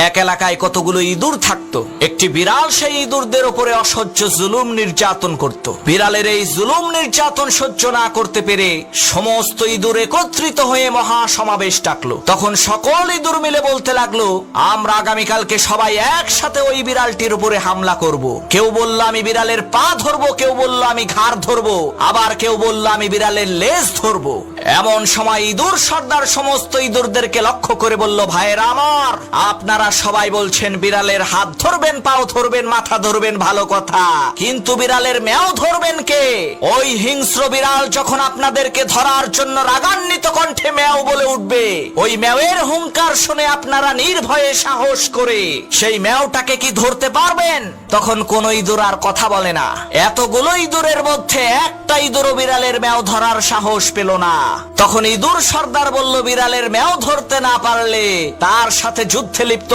এক এলাকায় কতগুলো ইঁদুর থাকতো। একটি বিড়াল সেই ইঁদুরদের উপরে অসহ্য জুলুম নির্যাতন করত। বিড়ালের এই জুলুম নির্যাতন সহ্য না করতে পেরে সমস্ত ইঁদুর একত্রিত হয়ে মহা সমাবেশ ডাকলো। তখন সকল ইঁদুর মিলে বলতে লাগলো, আমরা আগামীকালকে সবাই একসাথে ওই বিড়ালটির উপরে হামলা করব। কেউ বলল আমি বিড়ালের পা ধরবো, কেউ বলল আমি ঘাড় ধরবো, আবার কেউ বলল আমি বিড়ালের লেজ ধরবো। এমন সময় ইঁদুর সর্দার সমস্ত ইঁদুরদেরকে লক্ষ্য করে বলল, ভাইয়েরা আমার, আপনারা সবাই বলছেন বিড়ালের হাত ধরবেন, পাও ধরবেন, মাথা ধরবেন, ভালো কথা, কিন্তু বিড়ালের ম্যাও ধরবেন কে? ওই হিংস্র বিড়াল যখন আপনাদেরকে ধরার জন্য রাগান্বিত কণ্ঠে ম্যাও বলে উঠবে, ওই ম্যাওয়ের হুঙ্কার শুনে আপনারা নির্ভয়ে সাহস করে সেই ম্যাওটাকে কি ধরতে পারবেন? তখন কোন ইঁদুর আর কথা বলে না। এতগুলো ইঁদুরের মধ্যে একটা ইঁদুরও বিড়ালের ম্যাও ধরার সাহস পেল না। তখন ইঁদুর সর্দার বলল, বিড়ালের ম্যাও ধরতে না পারলে তার সাথে যুদ্ধে লিপ্ত